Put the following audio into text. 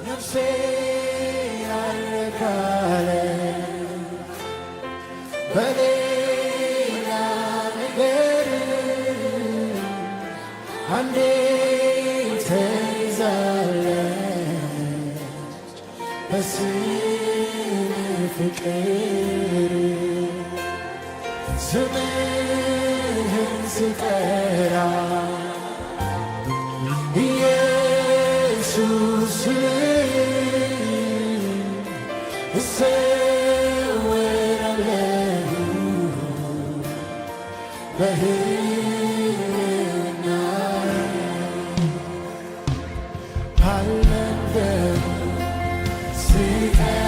ነፍሴ አልረካለች በሌላ ነገር አንዴ ተይዛለች በስምህ ፍቅር ስምህን ስጠራ ኢየሱስ እሰወራለሁ በሕልውና አልለምደም ስጠራ